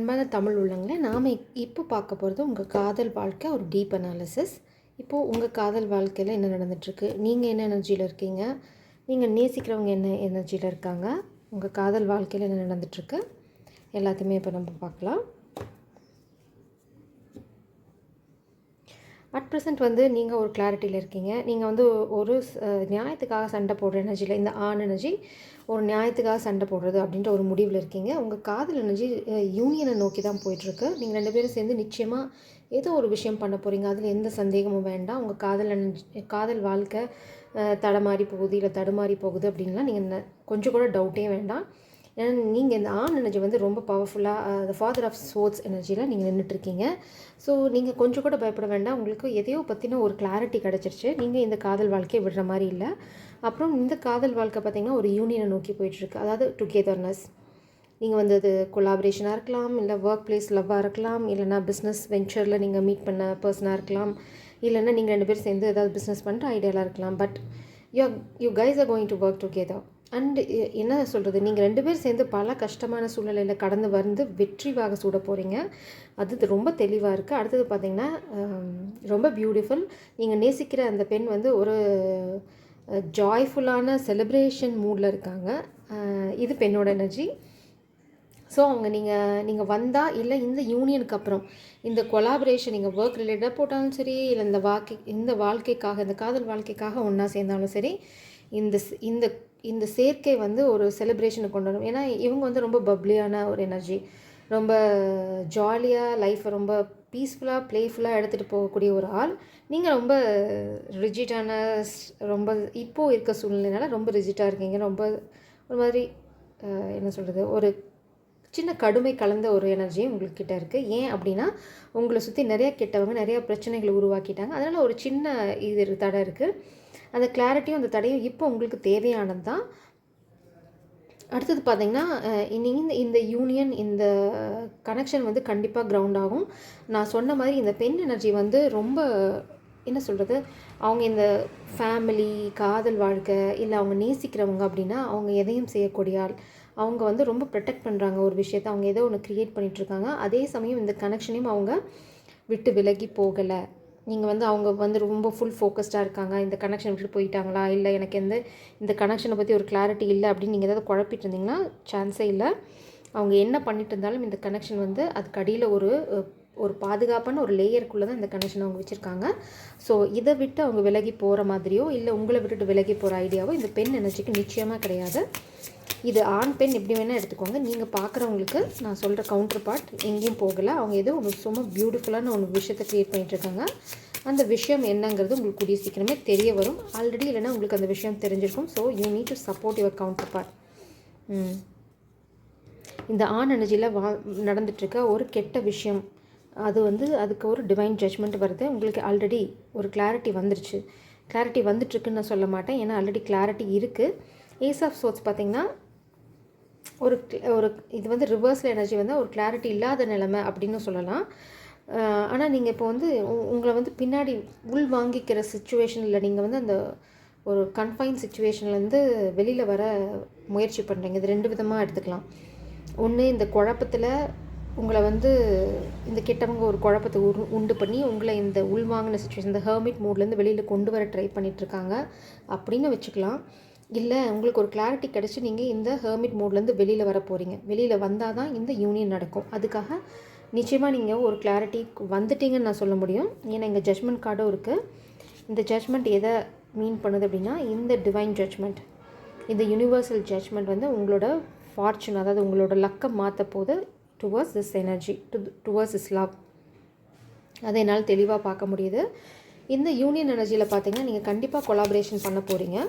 அன்பான தமிழ் உள்ளங்களே, நாம் இப்போ பார்க்க போகிறது உங்கள் காதல் வாழ்க்கை ஒரு டீப் அனாலிசிஸ். இப்போது உங்கள் காதல் வாழ்க்கையில் என்ன நடந்துகிட்ருக்கு, நீங்கள் என்ன எனர்ஜியில் இருக்கீங்க, நீங்கள் நேசிக்கிறவங்க என்ன எனர்ஜியில் இருக்காங்க, உங்கள் காதல் வாழ்க்கையில் என்ன நடந்துகிட்ருக்கு எல்லாத்தையுமே இப்போ நம்ம பார்க்கலாம். அட் ப்ரெசென்ட் நீங்கள் ஒரு கிளாரிட்டியில் இருக்கீங்க. நீங்கள் ஒரு நியாயத்துக்காக சண்டை போடுற எனர்ஜியில், இந்த ஆண் எனர்ஜி ஒரு நியாயத்துக்காக சண்டை போடுறது அப்படின்ற ஒரு முடிவில் இருக்கீங்க. உங்கள் காதல் எனர்ஜி யூனியனை நோக்கி தான் போயிட்டுருக்கு. நீங்கள் 2 பேரும் சேர்ந்து நிச்சயமாக ஏதோ ஒரு விஷயம் பண்ண போகிறீங்க. அதில் எந்த சந்தேகமும் வேண்டாம். உங்கள் காதல் வாழ்க்கை தடமாறி போகுது, இல்லை தடுமாறி போகுது அப்படின்லாம் நீங்கள் கொஞ்சம் கூட டவுட்டே வேண்டாம். ஏன்னா நீங்கள் இந்த ஆண் எனர்ஜி ரொம்ப பவர்ஃபுல்லாக ஃபாதர் ஆஃப் சோர்ட்ஸ் எனர்ஜியில் நீங்கள் நின்றுட்டுருக்கீங்க. ஸோ நீங்கள் கொஞ்சம் கூட பயப்பட வேண்டாம். உங்களுக்கு எதையோ பற்றின ஒரு கிளாரிட்டி கிடச்சிருச்சு. நீங்கள் இந்த காதல் வாழ்க்கையை விடுற மாதிரி இல்லை. அப்புறம் இந்த காதல் வாழ்க்கை பார்த்திங்கன்னா ஒரு யூனியனை நோக்கி போயிட்டுருக்கு. அதாவது டுகெதர்னஸ். நீங்கள் அது கொலாபரேஷனாக இருக்கலாம், இல்லை ஒர்க் பிளேஸ் லவ்வாக இருக்கலாம், இல்லைனா பிஸ்னஸ் வெஞ்சரில் நீங்கள் மீட் பண்ண பர்சனாக இருக்கலாம், இல்லைன்னா நீங்கள் 2 பேர் சேர்ந்து ஏதாவது பிஸ்னஸ் பண்ணுற ஐடியாவில் இருக்கலாம். But you guys are going to work together. And என்ன சொல்கிறது, நீங்கள் 2 பேர் சேர்ந்து பல கஷ்டமான சூழ்நிலையில் கடந்து வெற்றிவாக சூட போகிறீங்க. அது ரொம்ப தெளிவாக இருக்குது. அடுத்தது பார்த்திங்கன்னா ரொம்ப பியூட்டிஃபுல். நீங்கள் நேசிக்கிற அந்த பெண் ஒரு ஜாய்ஃபுல்லான செலிப்ரேஷன் மூடில் இருக்காங்க. இது பெண்ணோட எனர்ஜி. ஸோ அவங்க நீங்கள் வந்தால், இல்லை இந்த யூனியனுக்கு அப்புறம் இந்த கொலாபரேஷன் நீங்கள் ஒர்க் ரிலேட்டடாக போட்டாலும் சரி, இல்லை இந்த வாழ்க்கைக்காக, இந்த காதல் வாழ்க்கைக்காக ஒன்றா சேர்ந்தாலும் சரி, இந்த சேர்க்கை ஒரு செலிப்ரேஷனுக்கு கொண்டு வரும். ஏன்னா இவங்க ரொம்ப பப்ளியான ஒரு எனர்ஜி, ரொம்ப ஜாலியாக லைஃப்பை ரொம்ப பீஸ்ஃபுல்லாக ப்ளேஃபுல்லாக எடுத்துகிட்டு போகக்கூடிய ஒரு ஆள். நீங்கள் ரொம்ப ரிஜிட்டான, ரொம்ப இப்போது இருக்க சூழ்நிலைனால ரொம்ப ரிஜிட்டாக இருக்கீங்க. ரொம்ப ஒரு மாதிரி என்ன சொல்கிறது, ஒரு சின்ன கடுமை கலந்த ஒரு எனர்ஜியும் உங்கள்கிட்ட இருக்குது. ஏன் அப்படின்னா உங்களை சுற்றி நிறையா கெட்டவங்க நிறையா பிரச்சனைகளை உருவாக்கிட்டாங்க. அதனால் ஒரு சின்ன தடை இருக்குது. அந்த கிளாரிட்டியும் அந்த தடையும் இப்போ உங்களுக்கு தேவையானது தான். அடுத்தது பார்த்திங்கன்னா இந்த யூனியன், இந்த கனெக்ஷன் கண்டிப்பாக கிரவுண்ட் ஆகும். நான் சொன்ன மாதிரி இந்த பெண் எனர்ஜி ரொம்ப என்ன சொல்கிறது, அவங்க இந்த ஃபேமிலி, காதல் வாழ்க்கை, இல்லை அவங்க நேசிக்கிறவங்க அப்படின்னா அவங்க எதையும் செய்யக்கூடிய ஆள். அவங்க ரொம்ப ப்ரொடெக்ட் பண்ணுறாங்க ஒரு விஷயத்தை. அவங்க ஏதோ ஒன்று க்ரியேட் பண்ணிகிட்ருக்காங்க. அதே சமயம் இந்த கனெக்ஷனையும் அவங்க விட்டு விலகி போகலை. நீங்கள் அவங்க ரொம்ப ஃபுல் ஃபோக்கஸ்டாக இருக்காங்க. இந்த கனெக்ஷன் விட்டுட்டு போயிட்டாங்களா, இல்லை எனக்கு இந்த கனெக்ஷனை பற்றி ஒரு கிளாரிட்டி இல்லை அப்படின்னு நீங்கள் ஏதாவது குழப்பிட்டு இருந்தீங்கன்னா சான்ஸே இல்லை. அவங்க என்ன பண்ணிட்டு இருந்தாலும் இந்த கனெக்ஷன் அதுக்கு அடியில் ஒரு பாதுகாப்பான ஒரு லேயருக்குள்ளே தான் இந்த கனெக்ஷன் அவங்க வச்சுருக்காங்க. ஸோ இதை விட்டு அவங்க விலகி போகிற மாதிரியோ, இல்லை உங்களை விட்டுட்டு விலகி போகிற ஐடியாவோ இந்த பெண் எனர்ஜிக்கு நிச்சயமாக கிடையாது. இது ஆண் பெண் எப்படி வேணால் எடுத்துக்கோங்க. நீங்கள் பார்க்குறவங்களுக்கு நான் சொல்கிற கவுண்டர் பார்ட் எங்கேயும் போகலை. அவங்க ஏதோ சும்மா பியூட்டிஃபுல்லான ஒரு விஷயத்தை க்ரியேட் பண்ணிகிட்ருக்காங்க. அந்த விஷயம் என்னங்கிறது உங்களுக்கு கூடிய சீக்கிரமே தெரிய வரும். ஆல்ரெடி இல்லைனா உங்களுக்கு அந்த விஷயம் தெரிஞ்சிருக்கும். So you need to support your counterpart. இந்த ஆண் எனர்ஜியில் நடந்துகிட்ருக்க ஒரு கெட்ட விஷயம், அது அதுக்கு ஒரு டிவைன் ஜட்ஜ்மெண்ட் வருது. உங்களுக்கு ஆல்ரெடி ஒரு கிளாரிட்டி வந்துருச்சு. கிளாரிட்டி வந்துட்டுருக்குன்னு நான் சொல்ல மாட்டேன், ஏன்னா ஆல்ரெடி கிளாரிட்டி இருக்குது. ஏஸ் ஆஃப் சோர்ட்ஸ் பார்த்திங்கன்னா ஒரு இது ரிவர்ஸில் எனர்ஜி ஒரு கிளாரிட்டி இல்லாத நிலைமை அப்படின்னு சொல்லலாம். ஆனால் நீங்கள் இப்போ உங்களை பின்னாடி உள் வாங்கிக்கிற சுச்சுவேஷனில் நீங்கள் அந்த ஒரு கன்ஃபைன் சுச்சுவேஷன்லேருந்து வெளியில் வர முயற்சி பண்ணுறீங்க. இது 2 விதமாக எடுத்துக்கலாம். ஒன்று, இந்த குழப்பத்தில் உங்களை இந்த கெட்டவங்க ஒரு குழப்பத்தை உண்டு பண்ணி உங்களை இந்த உள்வாங்கின சுச்சுவேஷன், இந்த ஹெர்மிட் மூட்லேருந்து வெளியில் கொண்டு வர ட்ரை பண்ணிகிட்ருக்காங்க அப்படின்னு வச்சுக்கலாம். இல்லை, உங்களுக்கு ஒரு கிளாரிட்டி கிடச்சி நீங்கள் இந்த ஹெர்மிட் மோட்லேருந்து வெளியில் வர போகிறீங்க. வெளியில் வந்தால் தான் இந்த யூனியன் நடக்கும். அதுக்காக நிச்சயமாக நீங்கள் ஒரு கிளாரிட்டி வந்துட்டீங்கன்னு நான் சொல்ல முடியும். ஏன்னா இங்கே ஜட்ஜ்மெண்ட் கார்டும் இருக்குது. இந்த ஜட்ஜ்மெண்ட் எதை மீன் பண்ணுது அப்படின்னா, இந்த டிவைன் ஜட்ஜ்மெண்ட், இந்த யூனிவர்சல் ஜட்ஜ்மெண்ட் உங்களோட ஃபார்ச்சூன், அதாவது உங்களோட லக்கை மாற்ற போது towards this energy, towards this love. அதை என்னால் தெளிவாக பார்க்க முடியுது. இந்த யூனியன் எனர்ஜியில் பார்த்திங்கன்னா நீங்கள் கண்டிப்பாக கொலாபரேஷன் பண்ண போகிறீங்க.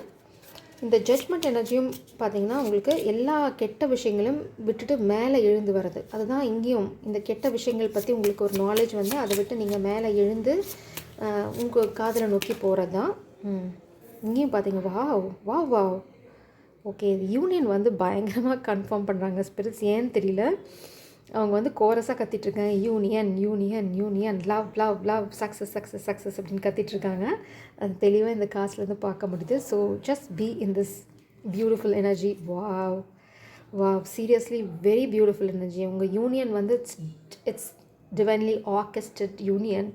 இந்த ஜட்ஜ்மெண்ட் எனர்ஜியும் பார்த்திங்கன்னா உங்களுக்கு எல்லா கெட்ட விஷயங்களும் விட்டுட்டு மேலே எழுந்து வருது. அதுதான் இங்கேயும் இந்த கெட்ட விஷயங்கள் பற்றி உங்களுக்கு ஒரு நாலேஜ் அதை விட்டு நீங்கள் மேலே எழுந்து உங்கள் காதலை நோக்கி போகிறது தான். இங்கேயும் பார்த்தீங்க, வாவ். ஓகே, யூனியன் பயங்கரமாக கன்ஃபார்ம் பண்ணுறாங்க ஸ்பிரிட்ஸ். ஏன்னு தெரியல, அவங்க கோரஸாக கத்திட்ருக்காங்க, union union union, love love love, success success success அப்படின்னு கத்திட்ருக்காங்க. அது தெளிவாக இந்த காசுலேருந்து பார்க்க முடியுது. So just be in this beautiful energy. Wow, வா சீரியஸ்லி வெரி பியூட்டிஃபுல் எனர்ஜி. உங்கள் யூனியன் வந்து it's divinely orchestrated union,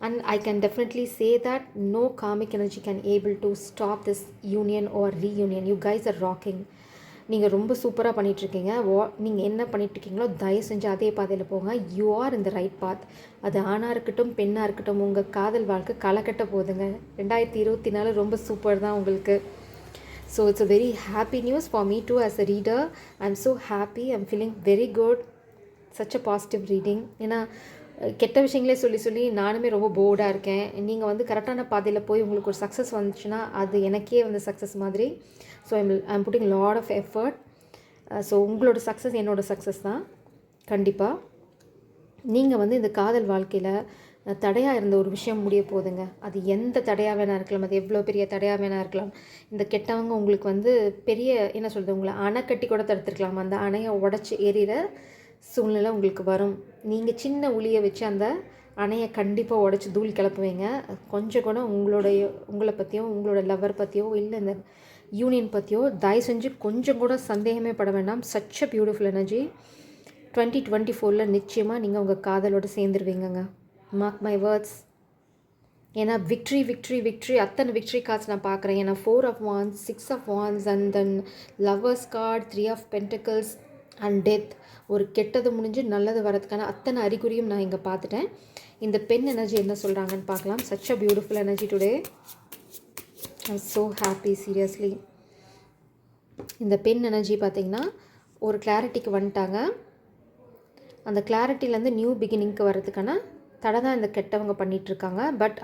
and I can definitely say that no karmic energy can able to stop this union or reunion. You guys are rocking. நீங்கள் ரொம்ப சூப்பராக பண்ணிகிட்ருக்கீங்க. நீங்கள் என்ன பண்ணிகிட்ருக்கீங்களோ தயவு செஞ்சு அதே பாதையில் போங்க. You are in the right path. அது ஆணாக இருக்கட்டும் பெண்ணாக இருக்கட்டும், உங்கள் காதல் வாழ்க்கை களைக்கட்ட போகுதுங்க. 2024 ரொம்ப சூப்பர் தான் உங்களுக்கு. So it's a very happy news for me too as a reader. I'm so happy. I'm feeling very good. such a positive reading. ஏன்னா கெட்ட விஷயங்களே சொல்லி சொல்லி நானுமே ரொம்ப போர்டாக இருக்கேன். நீங்கள் வந்து கரெக்டான பாதையில் போய் உங்களுக்கு ஒரு சக்ஸஸ் வந்துச்சுன்னா அது எனக்கே வந்து சக்ஸஸ் மாதிரி. So I'm putting lot of effort. So உங்களோட சக்ஸஸ் என்னோடய சக்ஸஸ் தான் கண்டிப்பாக. நீங்கள் வந்து இந்த காதல் வாழ்க்கையில் தடையாக இருந்த ஒரு விஷயம் முடிய போகுதுங்க. அது எந்த தடையாக வேணா இருக்கலாம், அது எவ்வளோ பெரிய தடையாக வேணா இருக்கலாம். இந்த கெட்டவங்க உங்களுக்கு வந்து பெரிய என்ன சொல்கிறது, உங்களை அணை கட்டி கூட தடுத்துருக்கலாம். அந்த அணையை உடச்சி எறிகிற சூழ்நிலை உங்களுக்கு வரும். நீங்கள் சின்ன உளியை வச்சு அந்த அணையை கண்டிப்பாக உடச்சி தூள் கிளப்புவீங்க. கொஞ்சம் கூட உங்களை பற்றியோ உங்களோட லவர் பற்றியோ இல்லை இந்த யூனியன் பற்றியோ தயவு செஞ்சு கொஞ்சம் கூட சந்தேகமே பட வேண்டாம். Such a beautiful energy. 2024 நிச்சயமாக நீங்கள் உங்கள் காதலோடு சேர்ந்துருவீங்கங்க. Mark my words. ஏன்னா விக்ட்ரி விக்ட்ரி விக்ட்ரி அத்தனை விக்ட்ரி கார்ட்ஸ் நான் பார்க்குறேன். ஏன்னா 4 of Wands, 6 of Wands and then lovers card, 3 of Pentacles and death. ஒரு கெட்டது முடிஞ்சு நல்லது வரதுக்கான அத்தனை அறிகுறியும் நான் இங்கே பார்த்துட்டேன். இந்த பெண் எனர்ஜி என்ன சொல்கிறாங்கன்னு பார்க்கலாம். Such a beautiful energy today. I'm so happy seriously. இந்த பெண் எனர்ஜி பார்த்திங்கன்னா ஒரு கிளாரிட்டிக்கு வந்துட்டாங்க. அந்த கிளாரிட்டிலேருந்து நியூ பிகினிங்க்கு வர்றதுக்கான தடை தான் இந்த கெட்டவங்க பண்ணிகிட்ருக்காங்க. பட்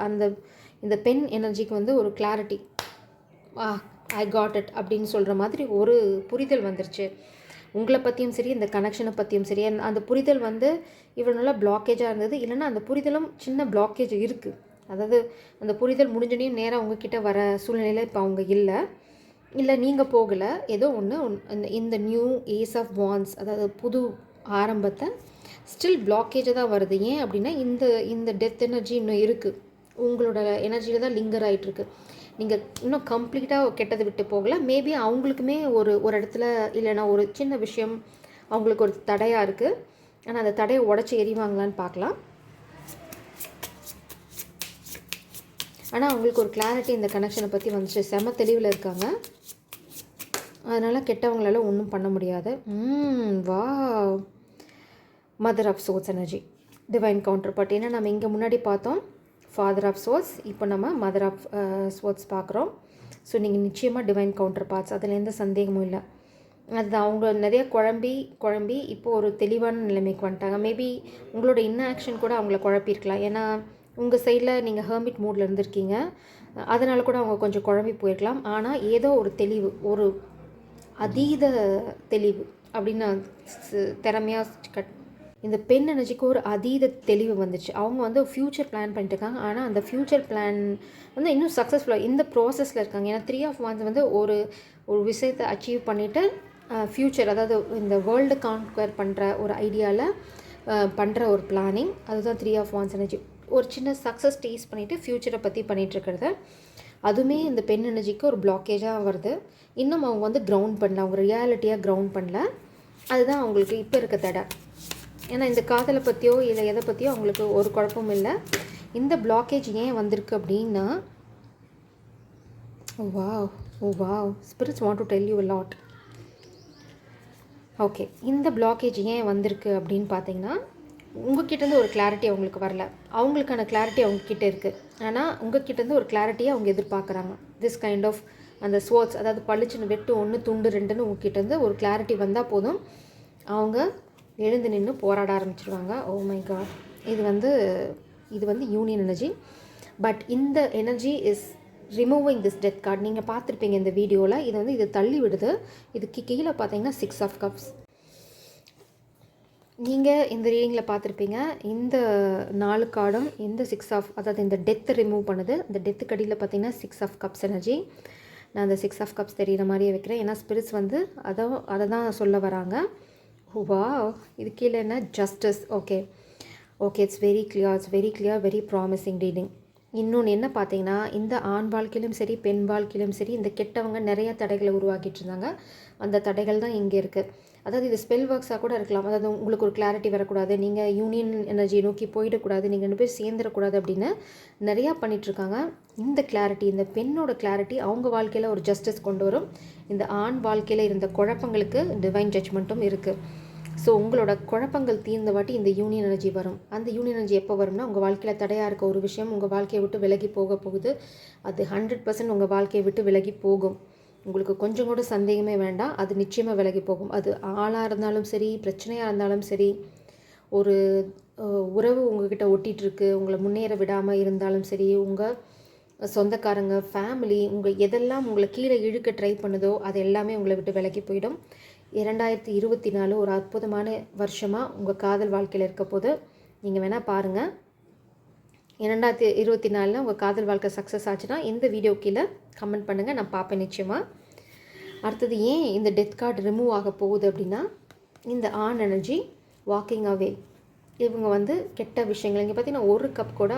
இந்த பெண் எனர்ஜிக்கு வந்து ஒரு கிளாரிட்டி, ஐ காட் இட் அப்படின்னு சொல்கிற மாதிரி ஒரு புரிதல் வந்துருச்சு. உங்களை பற்றியும் சரி இந்த கனெக்ஷனை பற்றியும் சரி. அந்த புரிதல் வந்து இவ்வளோ நல்லா பிளாக்கேஜாக இருந்தது, இல்லைன்னா அந்த புரிதலும் சின்ன பிளாக்கேஜ் இருக்குது. அதாவது அந்த புரிதல் முடிஞ்சோடனையும் நேராக உங்ககிட்ட வர சூழ்நிலையில் இப்போ அவங்க இல்லை நீங்கள் போகலை. ஏதோ ஒன்று இந்த நியூ ஏஸ் ஆஃப் வான்ஸ், அதாவது புது ஆரம்பத்தை ஸ்டில் பிளாக்கேஜாக தான் வருது. ஏன் அப்படின்னா இந்த டெத் எனர்ஜி இன்னும் இருக்குது, உங்களோட எனர்ஜியில் தான் லிங்கர் ஆகிட்டுருக்கு. நீங்கள் இன்னும் கம்ப்ளீட்டாக கெட்டதை விட்டு போகலை. மேபி அவங்களுக்குமே ஒரு இடத்துல இல்லைன்னா ஒரு சின்ன விஷயம் அவங்களுக்கு ஒரு தடையாக இருக்குது. ஆனால் அந்த தடையை உடச்சி எறிவாங்களான்னு பார்க்கலாம். ஆனால் அவங்களுக்கு ஒரு கிளாரிட்டி இந்த கனெக்ஷனை பற்றி வந்துச்சு. செம தெளிவில் இருக்காங்க. அதனால் கெட்டவங்களால ஒன்றும் பண்ண முடியாது. வா mother of source energy, divine counterpart. ஏன்னா நம்ம இங்கே முன்னாடி பார்த்தோம் ஃபாதர் ஆஃப் சோர்ஸ், இப்போ நம்ம மதர் ஆஃப் சோர்ஸ் பார்க்குறோம். ஸோ நீங்கள் நிச்சயமாக டிவைன் கவுண்டர் பார்ட்ஸ், அதில் எந்த சந்தேகமும் இல்லை. அது அவங்க நிறைய குழம்பி இப்போது ஒரு தெளிவான நிலைமைக்கு வந்துட்டாங்க. மேபி உங்களோட ஆக்ஷன் கூட அவங்கள குழப்பியிருக்கலாம். ஏன்னா உங்கள் சைடில் நீங்கள் ஹெர்மிட் மூடில் இருந்திருக்கீங்க, அதனால் கூட அவங்க கொஞ்சம் குழம்பி போயிருக்கலாம். ஆனால் ஏதோ ஒரு தெளிவு, ஒரு அதீத தெளிவு அப்படின்னு திறமையாக இந்த பெண் எனர்ஜிக்கு ஒரு அதீத தெளிவு வந்துச்சு. அவங்க வந்து ஃப்யூச்சர் பிளான் பண்ணிட்டு இருக்காங்க. ஆனால் அந்த ஃப்யூச்சர் பிளான் வந்து இன்னும் சக்ஸஸ்ஃபுல்லாக இந்த ப்ராசஸில் இருக்காங்க. ஏன்னா 3 of Wands வந்து ஒரு விஷயத்தை அச்சீவ் பண்ணிவிட்டு ஃப்யூச்சர், அதாவது இந்த வேர்ல்டு கான்குவர் பண்ணுற ஒரு ஐடியாவில் பண்ணுற ஒரு பிளானிங், அதுதான் 3 of Wands எனர்ஜி. ஒரு சின்ன சக்ஸஸ் டேஸ்ட் பண்ணிவிட்டு ஃப்யூச்சரை பற்றி பண்ணிகிட்ருக்கிறது. அதுவுமே இந்த பெண் எனர்ஜிக்கு ஒரு பிளாக்கேஜாக வருது. இன்னும் அவங்க வந்து கிரவுண்ட் பண்ணல, அவங்க ரியாலிட்டியாக கிரவுண்ட் பண்ணல. அதுதான் அவங்களுக்கு இப்போ இருக்க தடை. ஏன்னா இந்த காதலை பற்றியோ இல்லை எதை பற்றியோ அவங்களுக்கு ஒரு குழப்பமும் இல்லை. இந்த பிளாக்கேஜ் ஏன் வந்திருக்கு அப்படின்னா, wow spirits want to tell you a lot. Okay, இந்த பிளாக்கேஜ் ஏன் வந்திருக்கு அப்படின்னு பார்த்தீங்கன்னா, உங்ககிட்டேருந்து ஒரு கிளாரிட்டி அவங்களுக்கு வரல. அவங்களுக்கான கிளாரிட்டி அவங்கக்கிட்ட இருக்குது. ஆனால் உங்ககிட்டேருந்து ஒரு கிளாரிட்டியை அவங்க எதிர்பார்க்குறாங்க. திஸ் கைண்ட் ஆஃப் அந்த ஸ்வோர்ட்ஸ், அதாவது பளிச்சுன்னு வெட்டு 1 துண்டு 2ன்னு உங்ககிட்டேருந்து ஒரு கிளாரிட்டி வந்தால் போதும், அவங்க எழுந்து நின்று போராட ஆரம்பிச்சிருவாங்க. ஓ மை காட், இது வந்து யூனியன் எனர்ஜி. பட் இந்த energy is removing this death card. நீங்கள் பார்த்துருப்பீங்க இந்த வீடியோவில். இது தள்ளி விடுது. இதுக்கு கீழே பார்த்தீங்கன்னா 6 of Cups. நீங்கள் இந்த ரீடிங்கில் பார்த்துருப்பீங்க. இந்த 4 கார்டும் இந்த 6 of, அதாவது இந்த டெத்தை ரிமூவ் பண்ணுது. இந்த டெத்துக்கு அடியில் பார்த்தீங்கன்னா 6 of Cups எனர்ஜி. நான் அந்த 6 of Cups தெரிகிற மாதிரியே வைக்கிறேன். ஏன்னா ஸ்பிரிட்ஸ் வந்து அதை தான் சொல்ல வராங்க. வா, இது கீழே என்ன, justice. Okay, it's very clear, very promising reading. இன்னொன்று என்ன பார்த்தீங்கன்னா, இந்த ஆண் வாழ்க்கையிலும் சரி, பெண் வாழ்க்கையிலும் சரி, இந்த கெட்டவங்க நிறைய தடைகளை உருவாக்கிட்டு இருந்தாங்க. அந்த தடைகள் தான் இங்கே இருக்குது. அதாவது இது ஸ்பெல் ஒர்க்ஸாக கூட இருக்கலாம். அதாவது உங்களுக்கு ஒரு கிளாரிட்டி வரக்கூடாது, நீங்கள் யூனியன் எனர்ஜியை நோக்கி போயிடக்கூடாது, நீங்கள் 2 பேர் சேர்ந்துடக்கூடாது அப்படின்னு நிறையா பண்ணிகிட்ருக்காங்க. இந்த கிளாரிட்டி, இந்த பெண்ணோட கிளாரிட்டி அவங்க வாழ்க்கையில் ஒரு ஜஸ்டிஸ் கொண்டு வரும். இந்த ஆண் வாழ்க்கையில் இருந்த குழப்பங்களுக்கு டிவைன் ஜட்ஜ்மெண்ட்டும் இருக்குது. ஸோ உங்களோட குழப்பங்கள் தீர்ந்த வாட்டி இந்த யூனியன் எனர்ஜி வரும். அந்த யூனியன் எனர்ஜி எப்போ வரும்னா, உங்கள் வாழ்க்கையில் தடையாக இருக்க ஒரு விஷயம் உங்கள் வாழ்க்கையை விட்டு விலகி போக போகுது. அது 100% உங்கள் வாழ்க்கையை விட்டு விலகி போகும். உங்களுக்கு கொஞ்சம் கூட சந்தேகமே வேண்டாம், அது நிச்சயமாக விலகி போகும். அது ஆளாக இருந்தாலும் சரி, பிரச்சனையாக இருந்தாலும் சரி, ஒரு உறவு உங்ககிட்ட ஒட்டிகிட்ருக்கு, உங்களை முன்னேற விடாமல் இருந்தாலும் சரி, உங்கள் சொந்தக்காரங்க, ஃபேமிலி, உங்கள் எதெல்லாம் உங்களை கீழே இழுக்க ட்ரை பண்ணுதோ அது எல்லாமே உங்களை விட்டு விலகி போயிடும். 2024 ஒரு அற்புதமான வருஷமாக உங்கள் காதல் வாழ்க்கையில் இருக்க போது நீங்கள் வேணால் பாருங்கள். 2024 உங்கள் காதல் வாழ்க்கை சக்ஸஸ் ஆச்சுன்னா இந்த வீடியோ கீழே கமெண்ட் பண்ணுங்கள், நான் பார்ப்பேன் நிச்சயமாக. அடுத்தது ஏன் இந்த டெத் கார்டு ரிமூவ் ஆக போகுது அப்படின்னா, இந்த ஆன் எனர்ஜி வாக்கிங் அவே. இவங்க கெட்ட விஷயங்கள் இங்கே பார்த்தீங்கன்னா ஒரு கப் கூட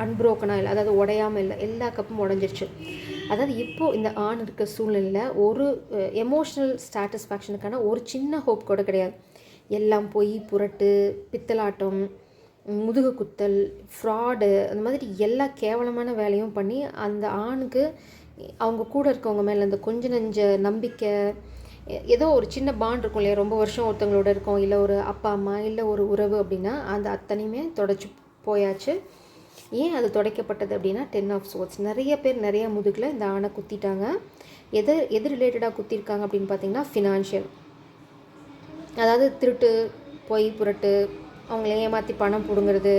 அன்ப்ரோக்கனாக இல்லை, அதாவது உடையாமல் இல்லை, எல்லா கப்பும் உடஞ்சிருச்சு. அதாவது இப்போது இந்த ஆண் இருக்க சூழ்நிலையில் ஒரு எமோஷ்னல் சாட்டிஸ்ஃபேக்ஷனுக்கான ஒரு சின்ன ஹோப் கூட கிடையாது. எல்லாம் பொய், புரட்டு, பித்தலாட்டம், முதுகு குத்தல், ஃப்ராடு, அந்த மாதிரி எல்லா கேவலமான வேலையும் பண்ணி அந்த ஆணுக்கு அவங்க கூட இருக்கவங்க மேலே அந்த கொஞ்ச நெஞ்ச நம்பிக்கை, ஏதோ ஒரு சின்ன பாண்ட் இருக்கும் இல்லையா, ரொம்ப வருஷம் ஒருத்தவங்களோட இருக்கோம், இல்லை ஒரு அப்பா அம்மா, இல்லை ஒரு உறவு அப்படின்னா அந்த அத்தனையுமே தொடச்சி போயாச்சு. ஏன் அது துடைக்கப்பட்டது அப்படின்னா 10 ஆஃப் சோர்ட்ஸ். நிறைய பேர் நிறைய முதுகில் இந்த ஆணை குத்திட்டாங்க. எது ரிலேட்டடாக குத்திருக்காங்க அப்படின்னு பார்த்தீங்கன்னா ஃபினான்ஷியல், அதாவது திருட்டு, பொய், புரட்டு, அவங்கள ஏமாற்றி பணம் பிடுங்கிறது.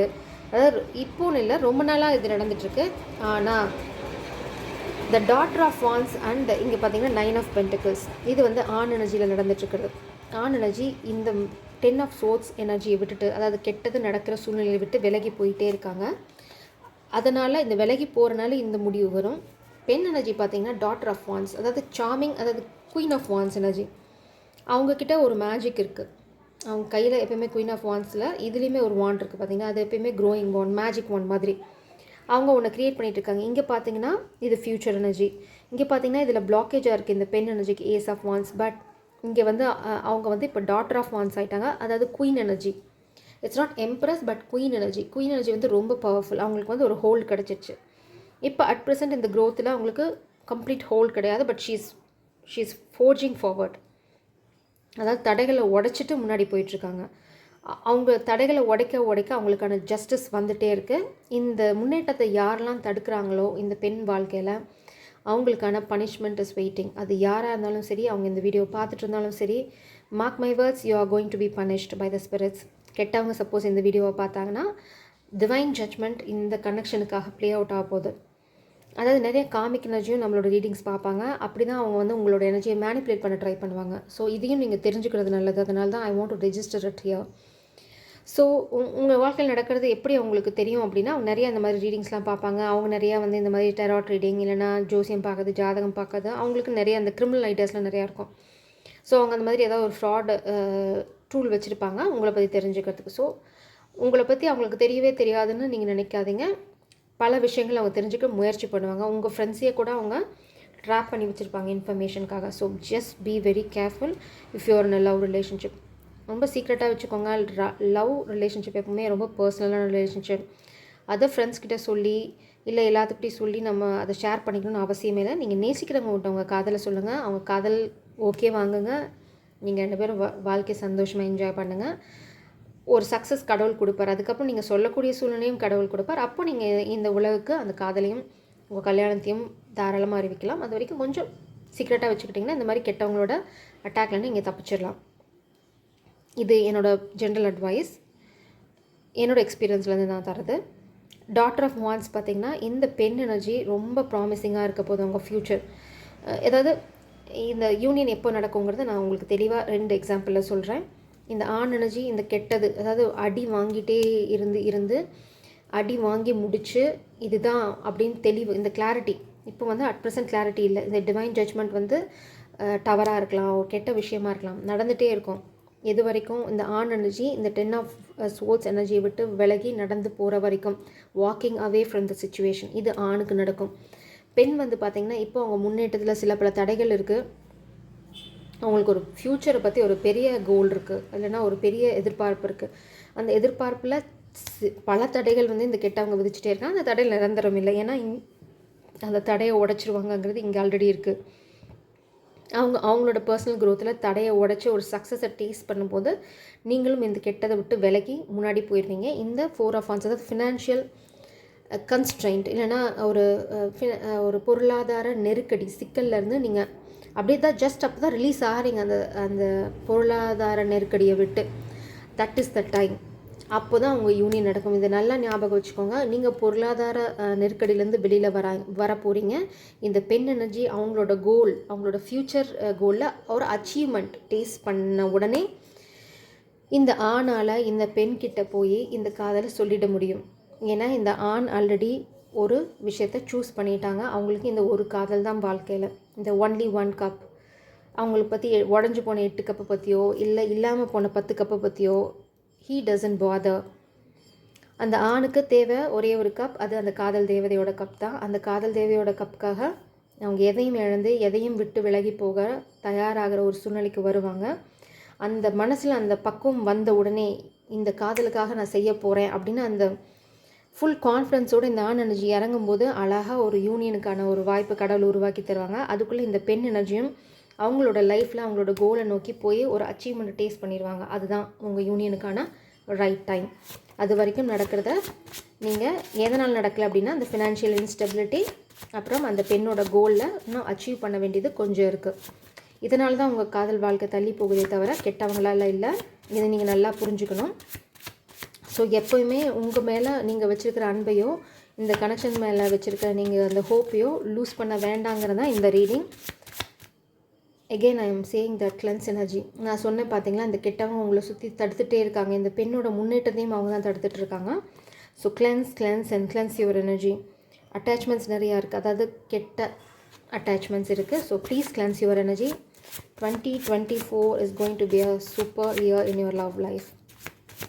அதாவது இப்போன்னு இல்லை, ரொம்ப நாளாக இது நடந்துகிட்ருக்கு. ஆனால் the daughter of wands and இங்கே பார்த்தீங்கன்னா 9 ஆஃப் பென்டிகிள்ஸ், இது ஆன் எனர்ஜியில் நடந்துட்டுருக்குது. ஆன் எனர்ஜி இந்த 10 ஆஃப் சோர்ட்ஸ் எனர்ஜியை விட்டுட்டு, அதாவது கெட்டது நடக்கிற சூழ்நிலையை விட்டு விலகி போயிட்டே இருக்காங்க. அதனால் இந்த விலகி போகிறனால இந்த முடிவு வரும். பெண் எனர்ஜி பார்த்திங்கன்னா டாட்டர் ஆஃப் வான்ஸ், அதாவது சார்மிங், அதாவது குயின் ஆஃப் வான்ஸ் எனர்ஜி. அவங்கக்கிட்ட ஒரு மேஜிக் இருக்குது. அவங்க கையில் எப்போயுமே குயின் ஆஃப் வான்ஸில் இதுலேயுமே ஒரு வாண்ட் இருக்குது பார்த்திங்கன்னா, அது எப்போயுமே க்ரோயிங் வாண்ட், மேஜிக் வாண்ட் மாதிரி அவங்க ஒன்று க்ரியேட் பண்ணிகிட்ருக்காங்க. இங்கே பார்த்தீங்கன்னா இது ஃப்யூச்சர் எனர்ஜி. இங்கே பார்த்தீங்கன்னா இதில் பிளாக்கேஜாக இருக்குது இந்த பெண் எனர்ஜிக்கு, ஏஸ் ஆஃப் வான்ஸ். பட் இங்கே அவங்க இப்போ டாட்டர் ஆஃப் வான்ஸ் ஆகிட்டாங்க, அதாவது queen energy. It's not embrace but queen energy. Queen energy ரொம்ப பவர்ஃபுல். அவங்களுக்கு ஒரு ஹோல்டு கிடச்சிருச்சு. இப்போ அட் ப்ரெசென்ட் இந்த க்ரோத்தில் அவங்களுக்கு கம்ப்ளீட் ஹோல்டு கிடையாது, பட் ஷீஸ் ஃபோர்ஜிங் ஃபார்வர்ட். அதாவது தடைகளை உடைச்சிட்டு முன்னாடி போயிட்டுருக்காங்க. அவங்க தடைகளை உடைக்க அவங்களுக்கான ஜஸ்டிஸ் வந்துகிட்டே இருக்குது. இந்த முன்னேற்றத்தை யாரெல்லாம் தடுக்கிறாங்களோ இந்த பெண் வாழ்க்கையில், அவங்களுக்கான பனிஷ்மெண்ட் இஸ் வெயிட்டிங். அது யாராக இருந்தாலும் சரி, அவங்க இந்த வீடியோ பார்த்துட்டு இருந்தாலும் சரி, mark my words, you are going to be punished by the spirits. கெட்டவங்க சப்போஸ் இந்த வீடியோவை பார்த்தாங்கன்னா டிவைன் ஜட்ஜ்மெண்ட் இந்த கனெக்ஷனுக்காக ப்ளே அவுட் ஆக போகுது. அதாவது நிறைய காமிக் எனர்ஜியும் நம்மளோட ரீடிங்ஸ் பார்ப்பாங்க. அப்படி தான் அவங்க உங்களோட எனர்ஜியை மேனிப்புலேட் பண்ண ட்ரை பண்ணுவாங்க. ஸோ இதையும் நீங்கள் தெரிஞ்சுக்கிறது நல்லது. அதனால தான் I want to register it here. So உங்கள் வாழ்க்கையில் நடக்கிறது எப்படி அவங்களுக்கு தெரியும் அப்படின்னா, அவங்க நிறைய அந்த மாதிரி ரீடிங்ஸ்லாம் பார்ப்பாங்க. அவங்க நிறையா இந்த மாதிரி டெராட் ரீடிங், இல்லைனா ஜோசியம் பார்க்குறது, ஜாதகம் பார்க்குறது, அவங்களுக்கு நிறைய அந்த கிரிமினல் ஐடியாஸ்லாம் நிறையா இருக்கும். ஸோ அவங்க அந்த மாதிரி ஏதாவது ஒரு ஃப்ராட் டூல் வச்சுருப்பாங்க உங்களை பற்றி தெரிஞ்சுக்கிறதுக்கு. ஸோ உங்களை பற்றி அவங்களுக்கு தெரியவே தெரியாதுன்னு நீங்கள் நினைக்காதீங்க. பல விஷயங்கள் அவங்க தெரிஞ்சுக்க முயற்சி பண்ணுவாங்க. உங்கள் ஃப்ரெண்ட்ஸையே கூட அவங்க ட்ராப் பண்ணி வச்சுருப்பாங்க இன்ஃபர்மேஷனுக்காக. So just be very careful if you are in a love relationship. ரொம்ப சீக்ரெட்டாக வச்சுக்கோங்க. லவ் ரிலேஷன்ஷிப் எப்பவுமே ரொம்ப பர்சனலான ரிலேஷன்ஷிப். அதை ஃப்ரெண்ட்ஸ்கிட்ட சொல்லி, இல்லை எல்லாத்துக்கிட்டையும் சொல்லி நம்ம அதை ஷேர் பண்ணிக்கணும்னு அவசியமே இல்லை. நீங்கள் நேசிக்கிறவங்க உங்கள் காதலை சொல்லுங்கள். அவங்க காதல் ஓகே வாங்குங்க. நீங்கள் 2 பேரும் வாழ்க்கை சந்தோஷமாக என்ஜாய் பண்ணுங்கள். ஒரு சக்ஸஸ் கடவுள் கொடுப்பார். அதுக்கப்புறம் நீங்கள் சொல்லக்கூடிய சூழ்நிலையும் கடவுள் கொடுப்பார். அப்போ நீங்கள் இந்த உலகுக்கு அந்த காதலையும் உங்கள் கல்யாணத்தையும் தாராளமாக அறிவிக்கலாம். அது வரைக்கும் கொஞ்சம் சீக்ரெட்டாக வச்சுக்கிட்டிங்கன்னா இந்த மாதிரி கெட்டவங்களோட அட்டாக்லேருந்து நீங்கள் தப்பிச்சிடலாம். இது என்னோடய ஜென்ரல் அட்வைஸ், என்னோடய எக்ஸ்பீரியன்ஸ்லேருந்து நான் தரது. டாட்டர் ஆஃப் வான்ஸ் பார்த்திங்கன்னா இந்த பெண் எனர்ஜி ரொம்ப ப்ராமிசிங்காக இருக்க போது அவங்க ஃப்யூச்சர். ஏதாவது இந்த யூனியன் எப்போ நடக்குங்கிறத நான் உங்களுக்கு தெளிவாக 2 எக்ஸாம்பிளில் சொல்கிறேன். இந்த ஆண் எனர்ஜி இந்த கெட்டது, அதாவது அடி வாங்கிட்டே இருந்து அடி வாங்கி முடித்து இதுதான் அப்படின்னு தெளிவு, இந்த கிளாரிட்டி இப்போ அட் ப்ரெசென்ட் கிளாரிட்டி இல்லை. இந்த டிவைன் ஜட்ஜ்மெண்ட் டவராக இருக்கலாம், ஒரு கெட்ட விஷயமா இருக்கலாம், நடந்துகிட்டே இருக்கும். எது வரைக்கும் இந்த ஆண் எனர்ஜி இந்த 10 ஆஃப் சோல்ஸ் எனர்ஜியை விட்டு விலகி நடந்து போகிற வரைக்கும், walking away from the situation, இது ஆணுக்கு நடக்கும். பெண் வந்து பார்த்திங்கன்னா இப்போ அவங்க முன்னேற்றத்தில் சில பல தடைகள் இருக்குது. அவங்களுக்கு ஒரு ஃப்யூச்சரை பற்றி ஒரு பெரிய கோல் இருக்குது, இல்லைன்னா ஒரு பெரிய எதிர்பார்ப்பு இருக்குது. அந்த எதிர்பார்ப்பில் பல தடைகள் வந்து இந்த கெட்டவங்க விதிச்சுட்டே இருக்காங்க. அந்த தடைகள் நிரந்தரம் இல்லை, ஏன்னா அந்த தடையை உடைச்சிருவாங்கங்கிறது இங்கே ஆல்ரெடி இருக்குது. அவங்களோட பர்சனல் க்ரோத்தில் தடையை உடச்சி ஒரு சக்ஸஸை டேஸ்ட் பண்ணும்போது நீங்களும் இந்த கெட்டதை விட்டு விலகி முன்னாடி போயிருவீங்க. இந்த 4 ஆஃப் வாண்ட்ஸ், அதாவது ஃபினான்ஷியல் கன்ஸ்ட்ரெயின்ட், இல்லைன்னா ஒரு பொருளாதார நெருக்கடி சிக்கல்லேருந்து நீங்கள் அப்படியே தான் ஜஸ்ட் அப்போ தான் ரிலீஸ் ஆகிறீங்க அந்த பொருளாதார நெருக்கடியை விட்டு. That is the time. அப்போ தான் உங்கள் யூனியன் நடக்கும். இதை நல்லா ஞாபகம் வச்சுக்கோங்க. நீங்கள் பொருளாதார நெருக்கடியிலேருந்து வெளியில் வர போகிறீங்க. இந்த பெண் எனர்ஜி அவங்களோட கோல், அவங்களோட ஃப்யூச்சர் கோலில் ஒரு அச்சீவ்மெண்ட் டேஸ்ட் பண்ண உடனே இந்த ஆணால் இந்த பெண்கிட்ட போய் இந்த காதலை சொல்லிட முடியும். ஏன்னா இந்த ஆண் ஆல்ரெடி ஒரு விஷயத்தை சூஸ் பண்ணிட்டாங்க. அவங்களுக்கு இந்த ஒரு காதல் தான் வாழ்க்கையில். இந்த ஒன்லி ஒன் கப், அவங்களுக்கு பற்றி உடஞ்சி போன 8 கப்பை பற்றியோ இல்லை இல்லாமல் போன 10 கப்பை பற்றியோ he doesn't bother. அந்த ஆணுக்கு தேவை ஒரே ஒரு கப், அது அந்த காதல் தேவதையோட கப் தான். அந்த காதல் தேவதையோட கப்புக்காக அவங்க எதையும் இழந்து எதையும் விட்டு விலகி போக தயாராகிற ஒரு சூழ்நிலைக்கு வருவாங்க. அந்த மனசில் அந்த பக்குவம் வந்த உடனே இந்த காதலுக்காக நான் செய்ய போகிறேன் அப்படின்னு அந்த ஃபுல் கான்ஃபிடன்ஸோடு இந்த ஆண் எனர்ஜி இறங்கும்போது அழகாக ஒரு யூனியனுக்கான ஒரு வாய்ப்பு கடவுள் உருவாக்கி தருவாங்க. அதுக்குள்ளே இந்த பெண் எனர்ஜியும் அவங்களோட லைஃப்பில் அவங்களோட கோலை நோக்கி போய் ஒரு அச்சீவ்மெண்ட்டை டேஸ்ட் பண்ணிடுவாங்க. அதுதான் உங்கள் யூனியனுக்கான ரைட் டைம். அது வரைக்கும் நடக்கிறத நீங்கள் எதனால் நடக்கலை அப்படின்னா அந்த ஃபினான்ஷியல் இன்ஸ்டெபிலிட்டி, அப்புறம் அந்த பெண்ணோட கோலில் இன்னும் அச்சீவ் பண்ண வேண்டியது கொஞ்சம் இருக்குது. இதனால தான் உங்கள் காதல் வாழ்க்கை தள்ளி போகுதே தவிர கெட்டவங்களால இல்லை. இதை நீங்கள் நல்லா புரிஞ்சுக்கணும். ஸோ எப்போயுமே உங்கள் மேலே நீங்கள் வச்சுருக்கிற அன்பையோ இந்த கனெக்ஷன் மேலே வச்சுருக்கிற நீங்கள் அந்த ஹோப்பையோ லூஸ் பண்ண வேண்டாங்கிறதான் இந்த reading. Again I am saying that cleanse energy. நான் சொன்னேன் பார்த்தீங்களா, இந்த கெட்டவங்க உங்களை சுற்றி தடுத்துகிட்டே இருக்காங்க. இந்த பெண்ணோட முன்னேற்றத்தையும் அவங்க தான் தடுத்துட்டு இருக்காங்க. So cleanse and cleanse your energy. Attachments நிறையா இருக்குது, அதாவது கெட்ட அட்டாச்மெண்ட்ஸ் இருக்குது. So please cleanse your energy. 2024 is going to be a super year in your love life.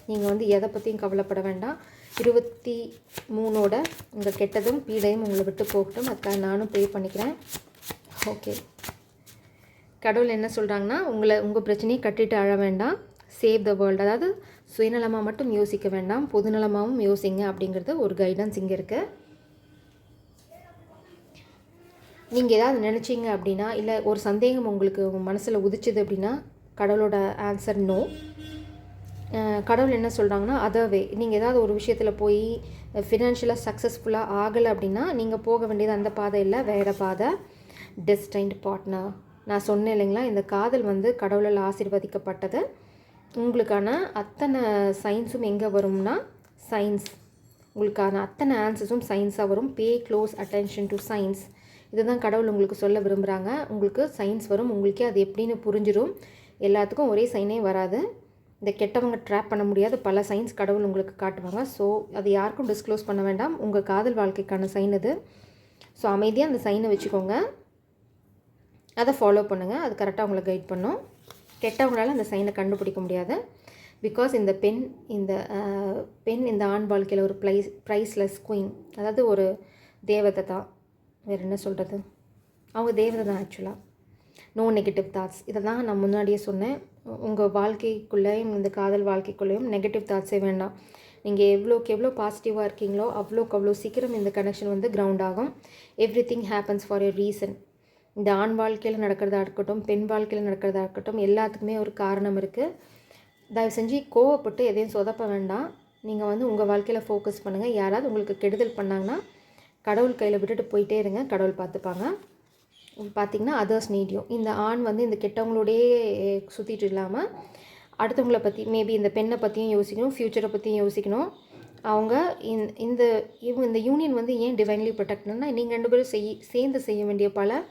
நீங்கள் வந்து எதை பற்றியும் கவலைப்பட வேண்டாம். 23ஓட உங்கள் கெட்டதும் பீடையும் உங்களை விட்டு போகட்டும். அதுக்காக நானும் ப்ரே பண்ணிக்கிறேன். ஓகே, கடவுள் என்ன சொல்கிறாங்கன்னா, உங்கள் பிரச்சனையை கட்டிட்டு அழ வேண்டாம், சேவ் த வேர்ல்டு, அதாவது சுயநலமாக மட்டும் யோசிக்க வேண்டாம், பொதுநலமாகவும் யோசிங்க அப்படிங்கிறது ஒரு கைடன்ஸ் இங்கே இருக்குது. நீங்கள் ஏதாவது நினச்சிங்க அப்படின்னா, இல்லை ஒரு சந்தேகம் உங்களுக்கு உங்கள் மனசில் உதிச்சுது அப்படின்னா, கடவுளோட ஆன்சர் நோ. கடவுள் என்ன சொல்கிறாங்கன்னா, அதவே நீங்கள் ஏதாவது ஒரு விஷயத்தில் போய் ஃபினான்ஷியலாக சக்ஸஸ்ஃபுல்லாக ஆகலை அப்படின்னா நீங்கள் போக வேண்டியது அந்த பாதை இல்லை, வேறு பாதை. Destined partner. நான் சொன்னேன் இல்லைங்களா, இந்த காதல் வந்து கடவுளால் ஆசீர்வதிக்கப்பட்டது. உங்களுக்கான அத்தனை சயின்ஸும் எங்கே வரும்னா சயின்ஸ், உங்களுக்கான அத்தனை ஆன்சர்ஸும் சயின்ஸாக வரும். பே க்ளோஸ் அட்டென்ஷன் டு சயின்ஸ். இதுதான் கடவுள் உங்களுக்கு சொல்ல விரும்புகிறாங்க. உங்களுக்கு சயின்ஸ் வரும், உங்களுக்கே அது எப்படின்னு புரிஞ்சிடும். எல்லாத்துக்கும் ஒரே சைனே வராது. இந்த கெட்டவங்க ட்ராப் பண்ண முடியாத பல சைன்ஸ் கடவுள் உங்களுக்கு காட்டுவாங்க. ஸோ அது யாருக்கும் டிஸ்க்ளோஸ் பண்ண வேண்டாம். உங்கள் காதல் வாழ்க்கைக்கான சைன் இது. ஸோ அமைதியாக அந்த சைனை வச்சுக்கோங்க, அதை ஃபாலோ பண்ணுங்கள். அது கரெக்டாக உங்களை கைட் பண்ணும். கெட்டவங்களால் அந்த சைனை கண்டுபிடிக்க முடியாது. பிகாஸ் இந்த பெண் இந்த ஆண் வாழ்க்கையில் ஒரு ப்ரைஸ்லெஸ் குயின், அதாவது ஒரு தேவதை தான். வேறு என்ன சொல்கிறது, அவங்க தேவதை தான் ஆக்சுவலாக. No negative thoughts. இதை தான் நான் முன்னாடியே சொன்னேன். உங்கள் வாழ்க்கைக்குள்ளேயும் இந்த காதல் வாழ்க்கைக்குள்ளேயும் நெகட்டிவ் தாட்ஸே வேண்டாம். நீங்கள் எவ்வளோக்கு எவ்வளோ பாசிட்டிவாக இருக்கீங்களோ அவ்வளோக்கு அவ்வளோ சீக்கிரம் இந்த கனெக்ஷன் வந்து கிரவுண்ட் ஆகும். Every thing happens for a reason. இந்த ஆண் வாழ்க்கையில் நடக்கிறதா இருக்கட்டும், பெண் வாழ்க்கையில் நடக்கிறதா இருக்கட்டும், எல்லாத்துக்குமே ஒரு காரணம் இருக்குது. தயவு செஞ்சு கோவப்பட்டு எதையும் சொதப்ப வேண்டாம். நீங்கள் வந்து உங்கள் வாழ்க்கையில் ஃபோக்கஸ் பண்ணுங்கள். யாராவது உங்களுக்கு கெடுதல் பண்ணாங்கன்னா கடவுள் கையில் விட்டுட்டு போயிட்டே இருங்க, கடவுள் பார்த்துப்பாங்க. பார்த்திங்கன்னா அதர்ஸ் நீட் யூ. இந்த ஆண் வந்து இந்த கெட்டவங்களோடையே சுற்றிட்டு இல்லாமல் அடுத்தவங்களை பற்றி, மேபி இந்த பெண்ணை பற்றியும் யோசிக்கணும், ஃப்யூச்சரை பற்றியும் யோசிக்கணும். அவங்க இந்த யூனியன் வந்து ஏன் டிவைன்லி ப்ரொடெக்ட்னா, நீங்கள் 2 பேரும் சேர்ந்து செய்ய வேண்டிய பல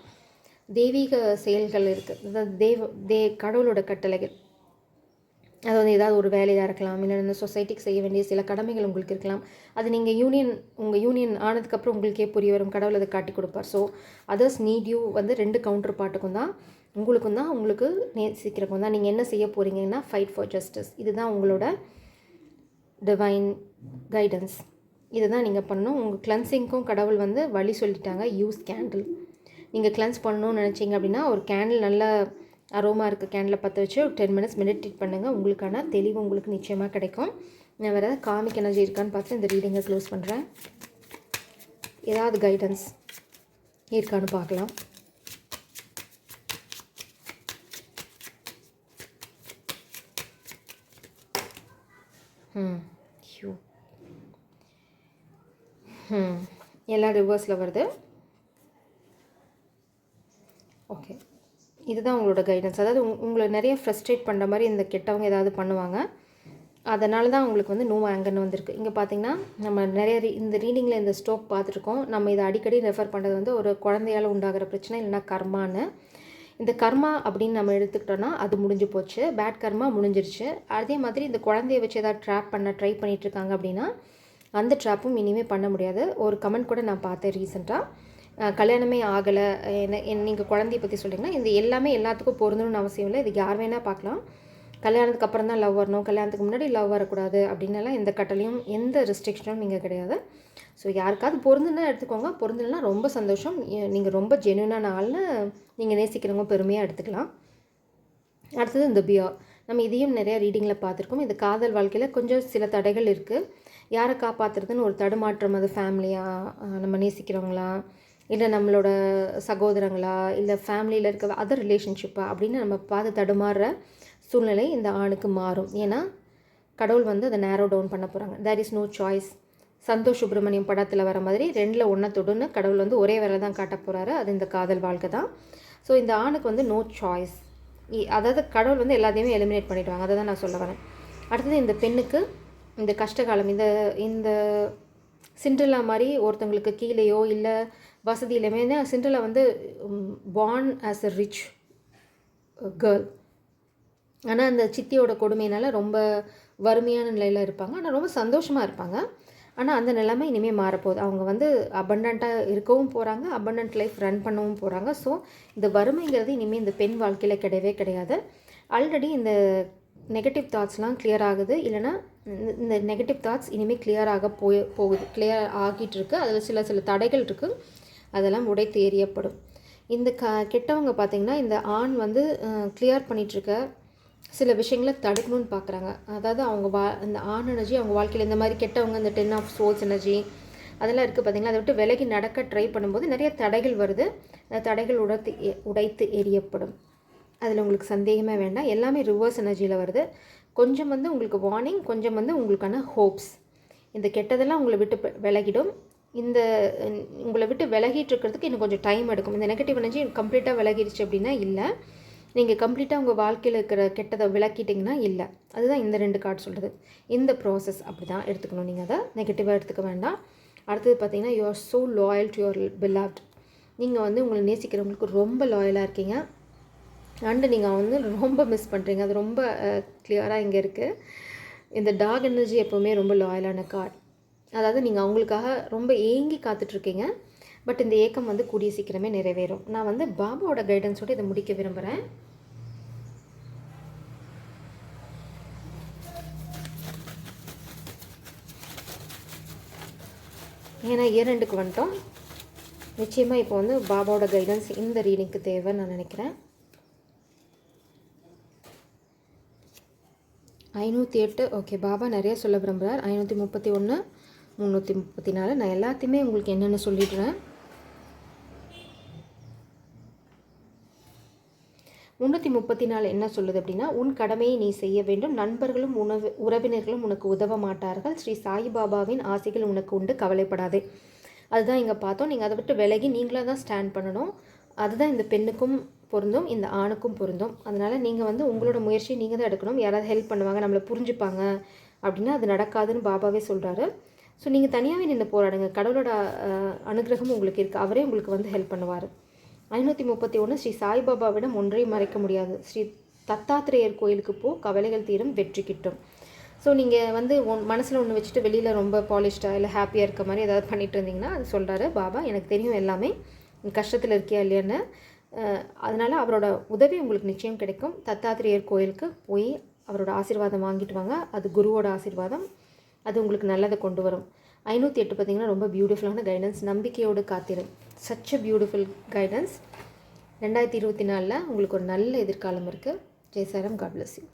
தெய்வீக செயல்கள் இருக்குது. அதாவது கடவுளோட கட்டளைகள். அதாவது ஏதாவது ஒரு வேலையாக இருக்கலாம், இல்லை இந்த சொசைட்டிக்கு செய்ய வேண்டிய சில கடமைகள் உங்களுக்கு இருக்கலாம். அது நீங்கள் உங்கள் யூனியன் ஆனதுக்கப்புறம் உங்களுக்கே புரிய வரும், கடவுள் அதை காட்டி கொடுப்பார். ஸோ அதர்ஸ் நீட் யூ வந்து 2 கவுண்டர் பார்ட்டுக்கும் தான். உங்களுக்கும் தான், உங்களுக்கு நேசிக்கிறவங்க தான். நீங்கள் என்ன செய்ய போகிறீங்கன்னா ஃபைட் ஃபார் ஜஸ்டிஸ். இதுதான் உங்களோட டிவைன் கைடன்ஸ். இதுதான் நீங்கள் பண்ணணும். உங்கள் கிளென்சிங்க்கும் கடவுள் வந்து வழி சொல்லிட்டாங்க. Use candle. நீங்கள் கிளென்ஸ் பண்ணணும்னு நினச்சிங்க அப்படின்னா ஒரு கேண்டில், நல்ல அரோமா இருக்க கேண்டில் பற்ற வச்சு ஒரு 10 மினிட்ஸ் மெடிடேட் பண்ணுங்கள். உங்களுக்கான தெளிவு உங்களுக்கு நிச்சயமாக கிடைக்கும். நான் வேறு ஏதாவது காமிக் எனர்ஜி இருக்கான்னு பார்த்து இந்த ரீடிங்கை க்ளோஸ் பண்ணுறேன். ஏதாவது கைடன்ஸ் இருக்கான்னு பார்க்கலாம். எல்லாம் ரிவர்ஸில் வருது. ஓகே, இதுதான் உங்களோட கைடன்ஸ். அதாவது உங்களை நிறைய ஃப்ரஸ்ட்ரேட் பண்ணுற மாதிரி இந்த கெட்டவங்க ஏதாவது பண்ணுவாங்க. அதனால தான் உங்களுக்கு வந்து நோ ஆங்கர்னு வந்திருக்கு. இங்கே பார்த்தீங்கன்னா நம்ம நிறைய இந்த ரீடிங்கில் இந்த ஸ்டோக் பார்த்துருக்கோம். நம்ம இதை அடிக்கடி ரெஃபர் பண்ணுறது வந்து ஒரு குழந்தையால் உண்டாகிற பிரச்சனை, இல்லைனா கர்மான்னு. இந்த கர்மா அப்படின்னு நம்ம எடுத்துக்கிட்டோன்னா அது முடிஞ்சு போச்சு. பேட் கர்மா முடிஞ்சிருச்சு. அதே மாதிரி இந்த குழந்தைய வச்சு ஏதாவது ட்ராப் பண்ண ட்ரை பண்ணிகிட்ருக்காங்க அப்படின்னா அந்த ட்ராப்பும் இனிமேல் பண்ண முடியாது. ஒரு கமெண்ட் கூட நான் பார்த்தேன் ரீசெண்டாக, கல்யாணமே ஆகலை, நீங்கள் குழந்தைய பற்றி சொல்கிறீங்கன்னா இந்த எல்லாமே எல்லாத்துக்கும் பொருந்தணும்னு அவசியம் இல்லை. இதுக்கு யார் வேணால் பார்க்கலாம். கல்யாணத்துக்கு அப்புறம் தான் லவ் வரணும், கல்யாணத்துக்கு முன்னாடி லவ் வரக்கூடாது அப்படின்னலாம் எந்த கட்டளையும் எந்த ரெஸ்ட்ரிக்ஷனும் நீங்கள் கிடையாது. ஸோ யாருக்காவது பொருந்துன்னா எடுத்துக்கோங்க, பொருந்துன்னா ரொம்ப சந்தோஷம். நீங்கள் ரொம்ப ஜென்யூனான ஆள்னு நீங்கள் நேசிக்கிறவங்க பெருமையாக எடுத்துக்கலாம். அடுத்தது இந்த பியர். நம்ம இதையும் நிறையா ரீடிங்கில் பார்த்துருக்கோம். இந்த காதல் வாழ்க்கையில் கொஞ்சம் சில தடைகள் இருக்குது. யாரை காப்பாற்றுறதுன்னு ஒரு தடுமாற்றம். அது ஃபேமிலியாக, நம்ம நேசிக்கிறவங்களா, இல்லை நம்மளோட சகோதரங்களா, இல்லை ஃபேமிலியில் இருக்க அதர் ரிலேஷன்ஷிப்பா அப்படின்னு நம்ம பார்த்து தடுமாறுற சூழ்நிலை இந்த ஆணுக்கு மாறும். ஏன்னா கடவுள் வந்து அதை நேரோ டவுன் பண்ண போகிறாங்க. There is no choice. Santosh Subramaniam படத்தில் வர மாதிரி 2ல் 1 தொடுன்னு கடவுள் வந்து ஒரே வேலை தான் காட்ட போகிறாரு. அது இந்த காதல் வாழ்க்கை தான். ஸோ இந்த ஆணுக்கு வந்து நோ சாய்ஸ். அதாவது கடவுள் வந்து எல்லாத்தையுமே எலிமினேட் பண்ணிவிடுவாங்க. அதை தான் நான் சொல்ல வரேன். அடுத்தது இந்த பெண்ணுக்கு இந்த கஷ்டகாலம், இந்த சிண்ட்ரெல்லா மாதிரி ஒருத்தங்களுக்கு கீழேயோ இல்லை வசதி இல்லையுமே. சிண்ட்ரெல்லா வந்து born as a rich girl. ஆனால் அந்த சித்தியோட கொடுமையினால் ரொம்ப வறுமையான நிலையில் இருப்பாங்க. ஆனால் ரொம்ப சந்தோஷமாக இருப்பாங்க. ஆனால் அந்த நிலைமை இனிமேல் மாறப்போகுது. அவங்க வந்து அபண்டண்ட்டாக இருக்கவும் போகிறாங்க, அபண்டண்ட் லைஃப் ரன் பண்ணவும் போகிறாங்க. ஸோ இந்த வறுமைங்கிறது இனிமேல் இந்த பெண் வாழ்க்கையில் கிடையவே கிடையாது. ஆல்ரெடி இந்த நெகட்டிவ் தாட்ஸ்லாம் கிளியர் ஆகுது. இல்லைனா இந்த நெகட்டிவ் தாட்ஸ் இனிமேல் கிளியராக போகுது, கிளியர் ஆகிட்டு இருக்குது. அதில் சில தடைகள் இருக்குது, அதெல்லாம் உடைத்து எறியப்படும். இந்த கெட்டவங்க பார்த்திங்கன்னா இந்த ஆண் வந்து கிளியர் பண்ணிகிட்ருக்க சில விஷயங்களை தடுக்கணும்னு பார்க்குறாங்க. அதாவது அவங்க இந்த ஆண் எனர்ஜி அவங்க வாழ்க்கையில் இந்த மாதிரி கெட்டவங்க, இந்த 10 ஆஃப் சோல்ஸ் எனர்ஜி அதெல்லாம் இருக்குது பார்த்திங்களா. அதை விட்டு விலகி நடக்க ட்ரை பண்ணும்போது நிறைய தடைகள் வருது. அந்த தடைகள் உடைத்து எறியப்படும். அதில் உங்களுக்கு சந்தேகமே வேண்டாம். எல்லாமே ரிவர்ஸ் எனர்ஜியில் வருது. கொஞ்சம் வந்து உங்களுக்கு வார்னிங், கொஞ்சம் வந்து உங்களுக்கான ஹோப்ஸ். இந்த கெட்டதெல்லாம் உங்களை விட்டு விலகிடும். இந்த உங்களை விட்டு விலகிட்டு இருக்கிறதுக்கு இன்னும் கொஞ்சம் டைம் எடுக்கும். இந்த நெகட்டிவ் எனர்ஜி கம்ப்ளீட்டாக விலகிடுச்சு அப்படின்னா இல்லை. நீங்கள் கம்ப்ளீட்டாக உங்கள் வாழ்க்கையில் இருக்கிற கெட்டதை விளக்கிட்டிங்கன்னா இல்லை. அதுதான் இந்த 2 கார்டு சொல்கிறது. இந்த ப்ராசஸ் அப்படி தான் எடுத்துக்கணும். நீங்கள் அதை நெகட்டிவாக எடுத்துக்க வேண்டாம். அடுத்தது பார்த்தீங்கன்னா you are so loyal to your beloved. நீங்கள் வந்து உங்களை நேசிக்கிறவங்களுக்கு ரொம்ப லாயலாக இருக்கீங்க. அண்டு நீங்கள் வந்து ரொம்ப மிஸ் பண்ணுறீங்க. அது ரொம்ப கிளியராக இங்கே இருக்குது. இந்த டாக் எனர்ஜி எப்போவுமே ரொம்ப லாயலான கார்டு. அதாவது நீங்கள் அவங்களுக்காக ரொம்ப ஏங்கி காத்துட்ருக்கீங்க. பட் இந்த ஏக்கம் வந்து கூடிய சீக்கிரமே நிறைவேறும். நான் வந்து பாபாவோட கைடன்ஸோடு இதை முடிக்க விரும்புகிறேன். ஏன்னா 2க்கு வந்துட்டோம். நிச்சயமாக இப்போ வந்து பாபாவோட கைடன்ஸ் இந்த ரீடிங்க்கு தேவைன்னு நான் நினைக்கிறேன். 508. ஓகே, பாபா நிறைய சொல்ல விரும்புகிறார். 531, 334. நான் எல்லாத்தையுமே உங்களுக்கு என்னென்னு சொல்லிடுறேன். 334 என்ன சொல்லுது அப்படின்னா, உன் கடமையை நீ செய்ய வேண்டும். நண்பர்களும் உறவினர்களும் உனக்கு உதவ மாட்டார்கள். ஸ்ரீ சாய்பாபாவின் ஆசைகள் உனக்கு உண்டு, கவலைப்படாதே. அதுதான் இங்கே பார்த்தோம். நீங்கள் அதை விட்டு விலகி நீங்களாக தான் ஸ்டாண்ட் பண்ணணும். அதுதான் இந்த பெண்ணுக்கும் பொருந்தும், இந்த ஆணுக்கும் பொருந்தும். அதனால் நீங்கள் வந்து உங்களோட முயற்சியை நீங்கள் தான் எடுக்கணும். யாராவது ஹெல்ப் பண்ணுவாங்க, நம்மளை புரிஞ்சுப்பாங்க அப்படின்னா அது நடக்காதுன்னு பாபாவே சொல்கிறாரு. ஸோ நீங்கள் தனியாகவே நின்று போராடுங்க. கடவுளோட அனுகிரகம் உங்களுக்கு இருக்குது. அவரே உங்களுக்கு வந்து ஹெல்ப் பண்ணுவார். 531 ஸ்ரீ சாய்பாபாவிடம் ஒன்றையும் மறைக்க முடியாது. ஸ்ரீ தத்தாத்திரேயர் கோயிலுக்கு கவலைகள் தீரும், வெற்றி கிட்டும். ஸோ நீங்கள் வந்து மனசில் ஒன்று வச்சுட்டு வெளியில் ரொம்ப பாலிஷ்டாக இல்லை ஹாப்பியாக இருக்க மாதிரி ஏதாவது பண்ணிட்டு இருந்தீங்கன்னா அது சொல்கிறாரு பாபா, எனக்கு தெரியும் எல்லாமே, கஷ்டத்தில் இருக்கியா இல்லையான்னு. அதனால் அவரோட உதவி உங்களுக்கு நிச்சயம் கிடைக்கும். தத்தாத்திரேயர் கோயிலுக்கு போய் அவரோட ஆசீர்வாதம் வாங்கிட்டு வாங்க. அது குருவோட ஆசீர்வாதம், அது உங்களுக்கு நல்லதை கொண்டு வரும். 508 பார்த்திங்கன்னா ரொம்ப பியூட்டிஃபுல்லான கைடன்ஸ். நம்பிக்கையோடு காத்திரு, சச் அ பியூட்டிஃபுல் கைடன்ஸ். 2024 உங்களுக்கு ஒரு நல்ல எதிர்காலம் இருக்குது. Jai Sairam. God bless you.